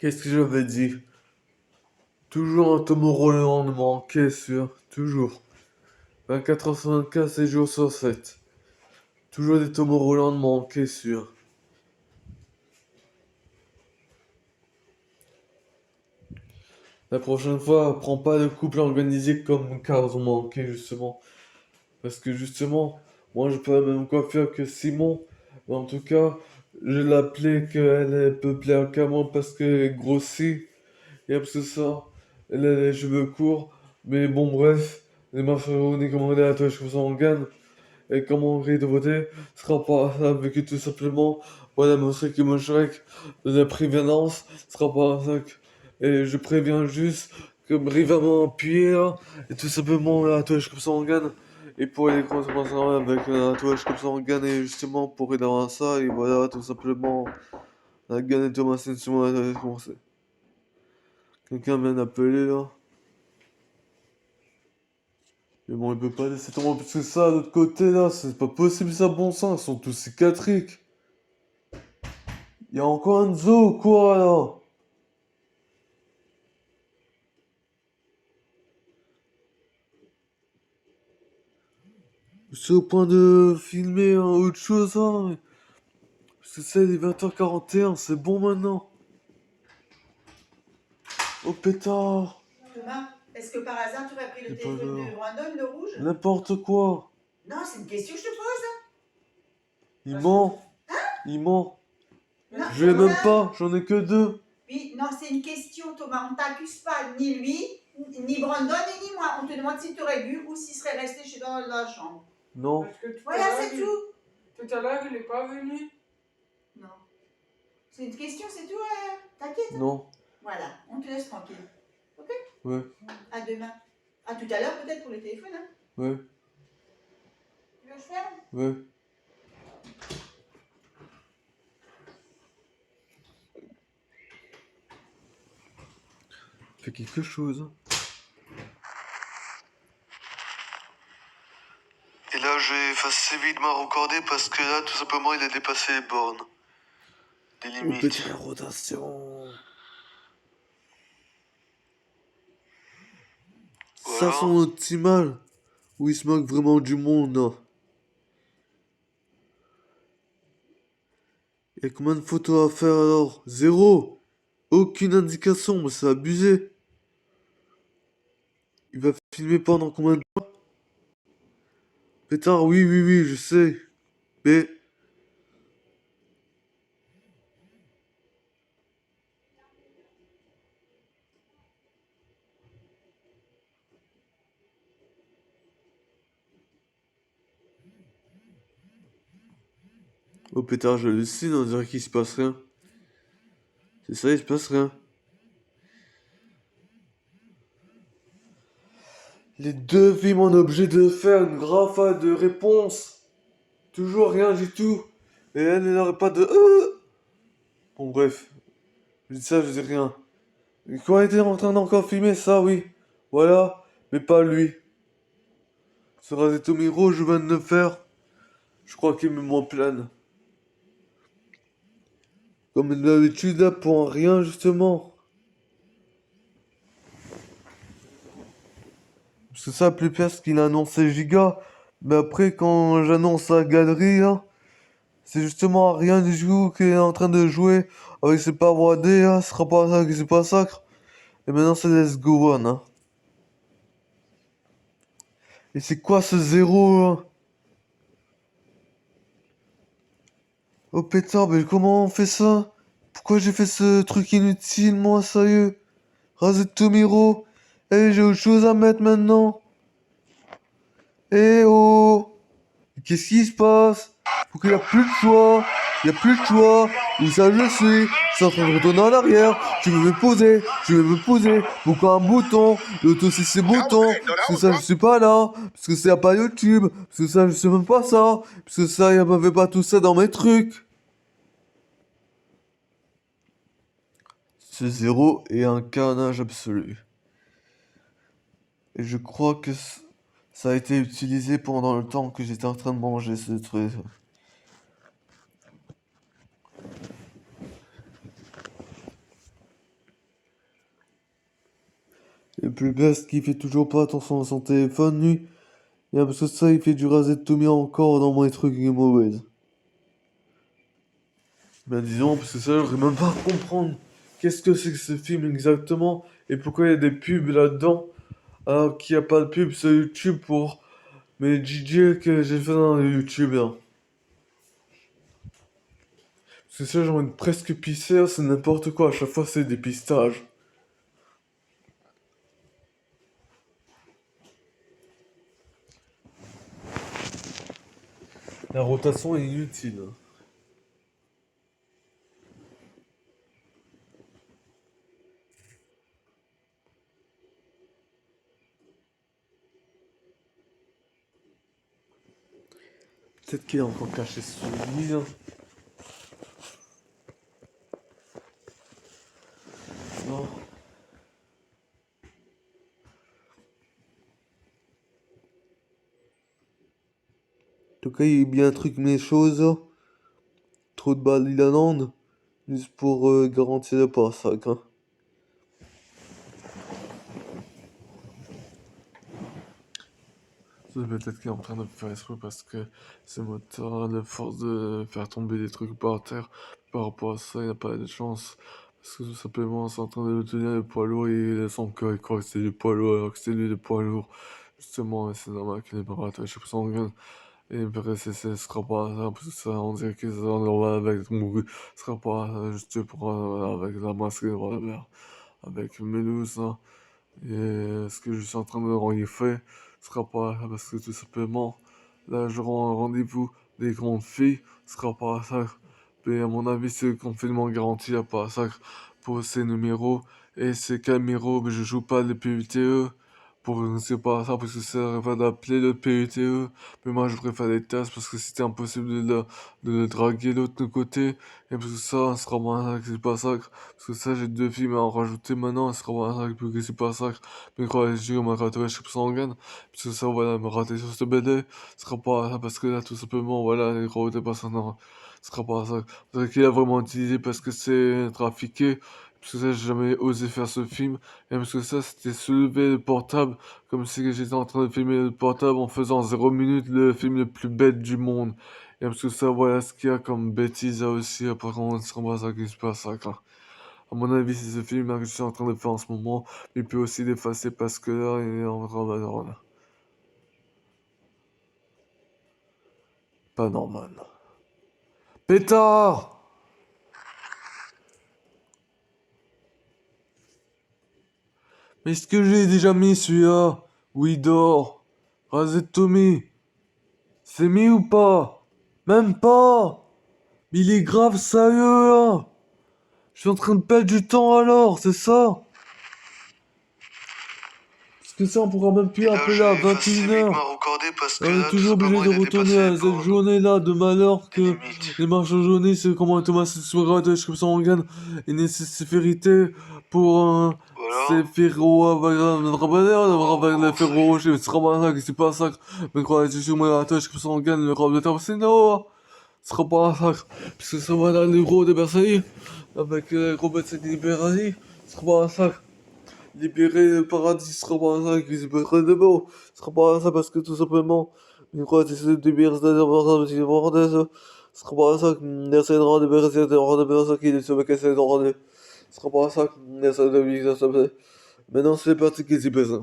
Qu'est-ce que j'avais dit? Toujours un Tomorrowland manqué sûr. Toujours. 24 heures sur 24, 7 jours sur 7. Toujours des Tomorrowland manqués sûr. La prochaine fois, prends pas de couple organisé comme Cars ont manqué justement. Parce que justement, moi j'ai pas la même coiffure que Simon. Mais en tout cas, je l'appelais qu'elle peut plaire qu'à moi parce qu'elle est grossie. Et parce que ça, elle a les cheveux courts. Mais bon, bref, les macaronis commandés à toi, je trouve ça en gagne. Et comme mon grille de voter sera pas avec que tout simplement, voilà, montrer que mon Shrek de la prévenance sera pas avec. Et je préviens juste que brillamment pire, et tout simplement la touche comme ça on gagne. Et pour les consommations avec la touche comme ça on gagne, et justement pour aider à ça, et voilà, tout simplement, la gagne Thomasin sur la commencer. Quelqu'un vient d'appeler là. Mais bon, il peut pas laisser tomber plus que ça, de l'autre côté là, c'est pas possible ça, bon sang, ils sont tous cicatriques. Y a encore un zoo ou quoi là? Je suis au point de filmer autre chose hein. Parce que c'est les 20h41, c'est bon maintenant. Oh pétard. Thomas, est-ce que par hasard tu aurais pris le C'est pas téléphone grave. de Brandon, le rouge? N'importe quoi. Non, c'est une question que je te pose. Il ment. Il ment. Non, Je l'ai même Thomas. pas, j'en ai que deux. Oui, non, c'est une question, Thomas. On t'accuse pas, ni lui, ni Brandon, et ni moi. On te demande si tu aurais vu ou s'il serait resté chez dans la chambre. Non. Parce que Voilà, c'est tout. Tout à l'heure, il est pas venu. Non. C'est une question, c'est tout. T'inquiète. Non. Voilà, on te laisse tranquille. Ok? Ouais. À demain. À tout à l'heure, peut-être pour le téléphone. Hein? Ouais. Tu veux que je ferme? Ouais. Fais quelque chose. Et là, j'ai effacé vite ma recordée parce que là, tout simplement, il a dépassé les bornes. Des limites. Petite rotation. Voilà. Ça son optimal. Où il se moque vraiment du monde. Hein. Et combien de photos à faire alors? Zéro. Aucune indication, mais c'est abusé. Il va filmer pendant combien de temps? Pétard, oui, oui, oui, je sais. Mais... Oh pétard, j'hallucine, on dirait qu'il se passe rien. C'est ça, il se passe rien. Les deux films ont obligé de faire une rafale de réponses. Toujours rien du tout. Et elle n'aurait pas de... Bon bref. Je dis ça, je dis rien. Et quoi était en train d'encore filmer ça, oui. Voilà. Mais pas lui. Ce Razetomiro, je viens de le faire. Je crois qu'il me m'en plane. Comme d'habitude, là, pour un rien, justement. C'est ça, plus pire, ce qu'il a annoncé giga. Mais après, quand j'annonce la galerie, là, c'est justement rien du tout qu'il est en train de jouer avec ses parois D, hein. Ce sera pas ça qui c'est pas sacre. Et maintenant, c'est Let's Go On, hein. Et c'est quoi ce zéro, hein? Oh pétard, mais comment on fait ça? Pourquoi j'ai fait ce truc inutile, moi, sérieux? Razet Tomiro. Eh, j'ai autre chose à mettre maintenant. Eh oh! Qu'est-ce qui se passe? Faut qu'il y a plus de choix. Il y a plus de choix. Où ça je suis? Je suis en train de retourner en arrière. Je veux me poser. Je veux me poser. Pourquoi un bouton? L'auto c'est ces boutons. Parce que ça je suis pas là. Parce que c'est pas YouTube. Parce que ça je sais même pas ça. Parce que ça il m'avait pas tout ça dans mes trucs. Ce zéro est un carnage absolu. Et je crois que ça a été utilisé pendant le temps que j'étais en train de manger ce truc. Et plus best qui fait toujours pas attention à son téléphone, lui. Et parce que ça, il fait du raser de Tommy encore dans mes trucs Game Mauvaise. Ben disons, parce que ça, j'aurais même pas à comprendre qu'est-ce que c'est que ce film exactement et pourquoi il y a des pubs là-dedans alors qu'il n'y a pas de pub sur YouTube pour mes DJ que j'ai fait dans le YouTube là. Parce que ça, j'ai envie de presque pisser, c'est n'importe quoi, à chaque fois c'est des pistages. La rotation est inutile. Peut-être qu'il est encore caché sous le lit. Hein. Non. En tout cas, il y a bien un truc, mes choses. Trop de balles, il en juste pour garantir le passage. Hein. C'est peut-être qu'il est en train de faire exprès parce que ce moteur a la force de faire tomber des trucs par terre. Par rapport à ça, il n'a pas de chance. Parce que tout simplement, c'est en train de le tenir le poids lourd et il laisse encore, il croit que c'est du poids lourd alors que c'est lui le poids lourd. Justement, c'est normal qu'il ait pas rattaché pour son gun. Et après, ce sera pas ça, parce que ça, on dirait que ça, on va avec mon ce sera pas juste pour, avec la masque et le revers. Avec Mélouse, hein. Et ce que je suis en train de rendre fait sera pas parce que tout simplement, là, je rends un rendez-vous des grandes filles, ce sera pas ça. Mais à mon avis, c'est complètement garanti à pas ça pour ces numéros et ces caméras, mais je joue pas le PUTE pour c'est pas ça parce que ça va d'appeler le PUTE. Mais moi, je préfère les tests parce que c'était impossible de le draguer de l'autre côté et parce que ça sera moins que c'est pas ça. Parce que ça, j'ai deux films à en rajouter maintenant, ce sera moins ça que c'est pas ça. Mais quoi, je dis, on m'a raté, je sais pas sanguine. Parce que ça, voilà, me rater sur ce BD, ce sera pas ça, parce que là, tout simplement, voilà, les gros dépassants, non, ce sera pas ça. C'est qu'il a vraiment utilisé parce que c'est trafiqué. Parce que ça, j'ai jamais osé faire ce film. Et parce que ça, c'était soulever le portable, comme si j'étais en train de filmer le portable en faisant 0 minute le film le plus bête du monde. Et parce que ça, voilà ce qu'il y a comme bêtise là aussi. Par contre, ce sera pas ça qui se passe, là, quoi. À mon avis, c'est ce film là que je suis en train de faire en ce moment. Il peut aussi l'effacer parce que là, il est en rabattant là. Pas normal. Pétard! Mais est-ce que j'ai déjà mis celui-là? Oui, dort. Rasé de Tommy. C'est mis ou pas? Même pas! Mais il est grave sérieux là! Je suis en train de perdre du temps alors, c'est ça? Parce que ça, on pourra même plus appeler à 21h. On est toujours obligé de retourner à cette journée-là de malheur que les marches jaunies, c'est comment Thomas Suarez comme ça on gagne une nécessité pour ces ferros avec les ferros rochers, c'est vraiment ça, c'est pas ça. Mais quoi, je suis moi à tâche comme ça on gagne le robe de temps, c'est non, ce sera pas ça. Parce que ça va dans l'euro de Versailles avec Robert Libérali, ce sera pas ça. Libérer le paradis sera pas ça, qui se peut de beau. Ce sera pas ça parce que tout simplement, une fois que c'est de libérer ce sera pas ça qu'on essaie de libérer ça qui est sur le cassé de rendre. Ce sera pas ça qu'on essaie de libérer ça. Maintenant, c'est parti qui s'y pèse.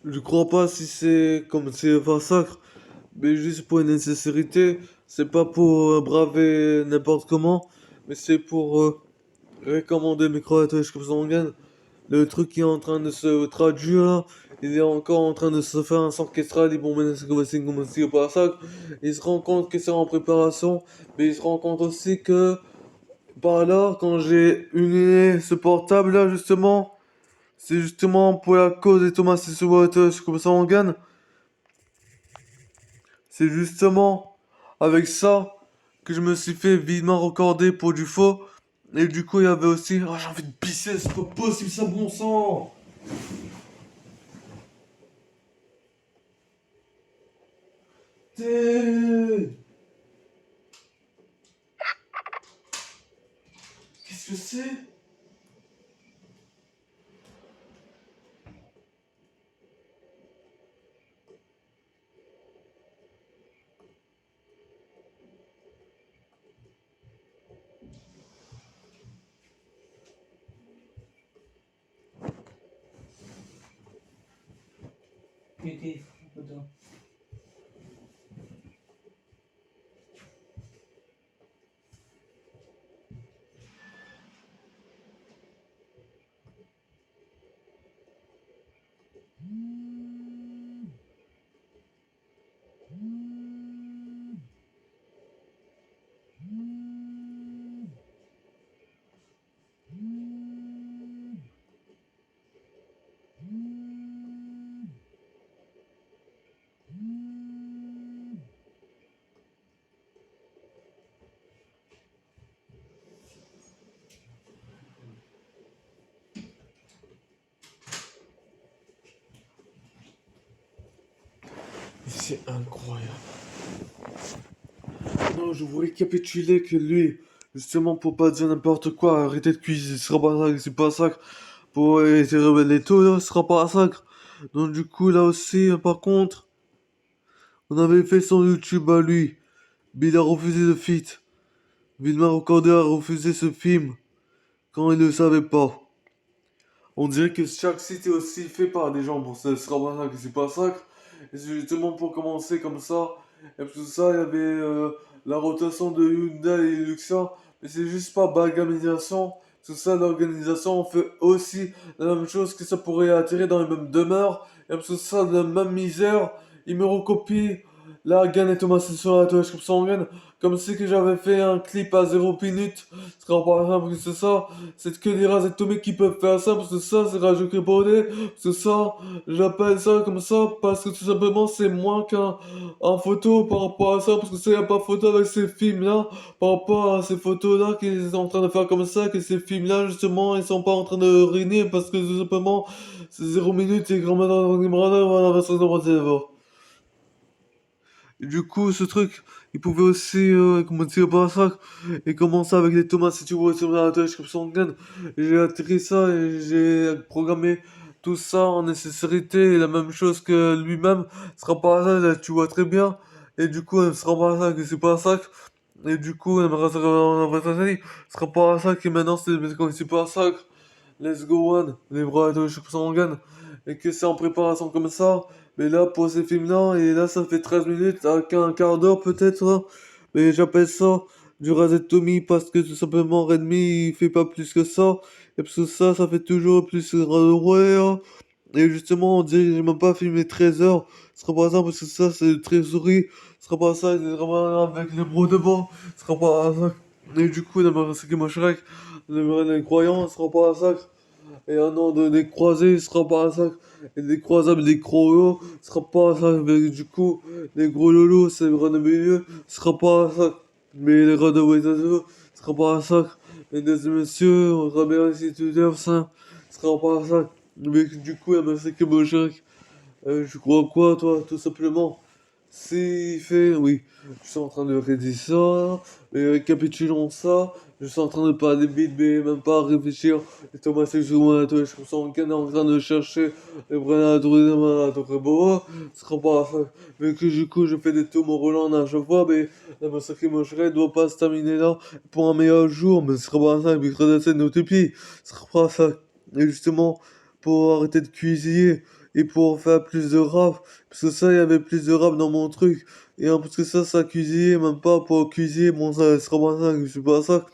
Je crois pas si c'est comme c'est un sacre, mais juste pour une nécessité. C'est pas pour braver n'importe comment, mais c'est pour recommander mes croates comme ça on gagne. Le truc qui est en train de se traduire là, il est encore en train de se faire un orchestral, ils vont mener comme si pas ça. Il se rend compte que c'est en préparation, mais il se rend compte aussi que par là, quand j'ai uni ce portable là justement, c'est justement pour la cause de Thomas Suarez comme ça on gagne. C'est justement avec ça que je me suis fait vivement recorder pour du faux. Et du coup, il y avait aussi. Oh, j'ai envie de pisser, c'est pas possible, ça, bon sang! Arrêtez! Qu'est-ce que c'est? C'est incroyable. Non, je voulais récapituler que lui, justement pour pas dire n'importe quoi, arrêter de cuisiner, ce sera pas un sacre, c'est pas un sacre. Pour essayer de remettre les taux, là, ce sera pas un sacre. Donc du coup, là aussi, par contre, on avait fait son YouTube à lui. Mais il a refusé le feat. Villemar Recordé a refusé ce film quand il ne savait pas. On dirait que chaque site est aussi fait par des gens. Bon, ça sera pas un sacre, c'est pas un sacre. Et c'est justement pour commencer comme ça. Et tout ça, il y avait la rotation de Hyundai et Luxa. Mais c'est juste pas bagamisation. Tout ça, l'organisation fait aussi la même chose que ça pourrait attirer dans les mêmes demeures. Et tout ça, de la même misère. Ils me recopient la gaine et Thomas sur la touche comme sanguine. Comme si que j'avais fait un clip à 0 minutes. Ce sera pas simple que c'est ça. C'est que des rases atomiques qui peuvent faire ça. Parce que ça, c'est Radio Crépaudet. Parce que ça, j'appelle ça comme ça. Parce que tout simplement, c'est moins qu'un photo par rapport à ça. Parce que ça, y a pas photo avec ces films-là. Par rapport à ces photos-là qu'ils sont en train de faire comme ça. Que ces films-là, justement, ils sont pas en train de régner. Parce que tout simplement, c'est 0 minutes et grand-mère dans le voilà, va se d'abord. Et du coup, ce truc, il pouvait aussi, comment dire, par ça, et commencer avec les tomates, si tu vois, sur la tâche comme son gain. J'ai atterri ça et j'ai programmé tout ça en nécessité, et la même chose que lui-même, sera pas ça, là, tu vois très bien. Et du coup, elle sera pas ça, que c'est pas ça. Et du coup, elle me restera en vrai, ce sera pas ça, que maintenant, c'est pas ça. Let's go one, les bras de chaque sanguine, et que c'est en préparation comme ça. Mais là, pour ces films-là, et là, ça fait 13 minutes, à un quart d'heure peut-être, là. Mais j'appelle ça du Tommy parce que tout simplement, Redmi, il fait pas plus que ça. Et parce que ça fait toujours plus ouais, hein. Et justement, on dirait que j'ai même pas filmé 13 heures. Ce sera pas ça parce que ça, c'est le trésorerie. Ce sera pas ça, c'est vraiment avec les bros de bord. Ce sera pas ça. Et du coup, c'est que mon Shrek, les croyants, ce sera pas ça. Et un an de des croisés, ce sera pas un sac. Et des croisables, des crolos, ce sera pas un sac. Mais du coup, les gros lolos, c'est le rang de milieu, ce sera pas un sac. Mais les rangs de Wetazo, ce sera pas un sac. Mesdames et messieurs, on sera bien ici tout à l'heure, ça, ce sera pas un sac. Mais du coup, il y a c'est que mon Shrek. Je crois quoi, toi, tout simplement? C'est fait, oui. Je suis en train de rédiger ça, et récapitulons ça. Je suis en train de parler vite, mais même pas réfléchir. Et Thomas, c'est sur moi, toi, je me sens en train de chercher les vrais à trouver beau. Ce sera pas ça. Mais que du coup, je fais des tours au Roland à chaque fois, mais la massacre mocherait doit pas se terminer là pour un meilleur jour. Mais ce sera pas ça, mais c'est nos toupies. Ce sera pas ça. Et justement, pour arrêter de cuisiner et pour faire plus de rap. Parce que ça, il y avait plus de rap dans mon truc. Et en plus que ça cuisiner, même pas pour cuisiner, bon, ça sera pas ça, je suis pas ça.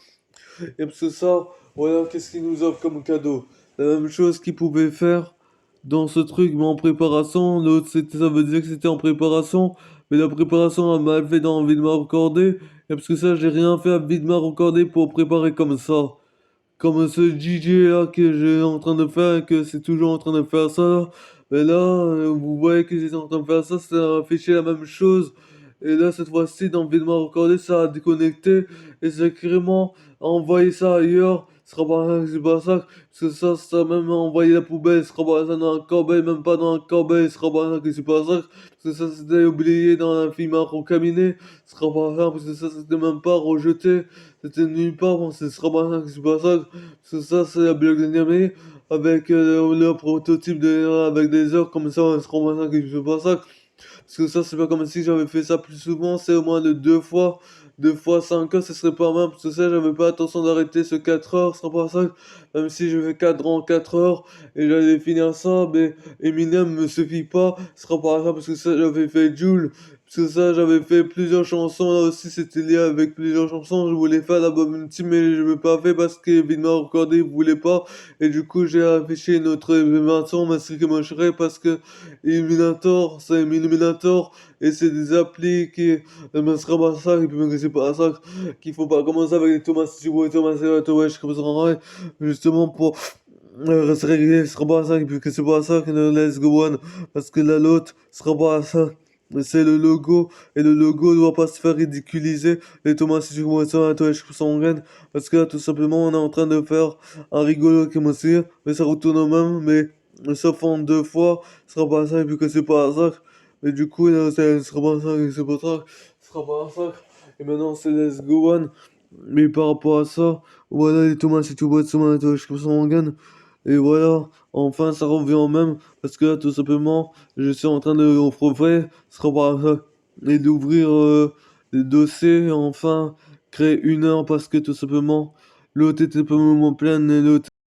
Et parce que ça, voilà, qu'est-ce qu'il nous offre comme cadeau? La même chose qu'il pouvait faire dans ce truc, mais en préparation. L'autre, ça veut dire que c'était en préparation. Mais la préparation a mal fait dans Videmar Recordé. Et parce que ça, j'ai rien fait à Videmar Recordé pour préparer comme ça. Comme ce DJ là que j'ai en train de faire, que c'est toujours en train de faire ça. Mais là, vous voyez que j'étais en train de faire ça, ça affiché la même chose. Et là, cette fois-ci, dans Vidéo recordé, ça a déconnecté. Et c'est carrément envoyé ça ailleurs. Ce sera pas ça, c'est pas ça. Parce que ça a même envoyé la poubelle. Ce sera pas ça dans un corbeil, même pas dans un corbeil. Ce sera pas ça, que c'est pas ça. Parce que ça, c'était oublié dans un film à recaminé. Ce sera pas ça, parce que ça, c'était même pas rejeté. C'était nulle part. Bon, ce sera pas ça, que c'est pas ça. Parce que ça, c'est la blague de avec le prototype avec des heures comme ça. Ce sera pas ça, que c'est pas ça. Parce que ça, c'est pas comme si j'avais fait ça plus souvent, c'est au moins de 2 fois. 2 fois 5 heures, ce serait pas mal. Parce que ça, j'avais pas attention d'arrêter ce 4 heures, ce sera pas ça. Même si je fais 4 en 4 heures et j'allais finir ça, mais Eminem me suffit pas, ce sera pas ça. Parce que ça, j'avais fait Joule. Parce que ça, j'avais fait plusieurs chansons. Là aussi, c'était lié avec plusieurs chansons. Je voulais faire l'album ultime, mais je l'ai pas fait parce que évidemment, recordé, voulait pas. Et du coup, j'ai affiché notre événement, mais c'est que moi, je serais parce que Illuminator, c'est Illuminator, et c'est des applis qui me sera pas ça, et puis même que c'est pas ça, qu'il faut pas commencer avec les Thomas Stewart, Thomas Stewart, comme ça, justement pour se régler, ce sera pas ça, et puis que c'est pas ça que le Let's Go One, parce que là l'autre sera pas ça. C'est le logo, et le logo doit pas se faire ridiculiser. Les Thomas Stewart, parce que là, tout simplement, on est en train de faire un rigolo comme aussi, mais ça retourne au même, mais sauf en 2 fois, ce sera pas ça, et puis que c'est pas ça. Et du coup, là, ce sera pas ça, et c'est pas ça, ce sera pas ça. Et maintenant, c'est Let's Go One. Mais par rapport à ça, voilà, les tomates, c'est tout bois de semence, comme ça, on gagne. Et voilà, enfin, ça revient au même, parce que là, tout simplement, je suis en train de refaire, ce sera pas ça. Et d'ouvrir les dossiers, enfin, créer 1 heure, parce que tout simplement, l'autre était pas moment plein, et l'autre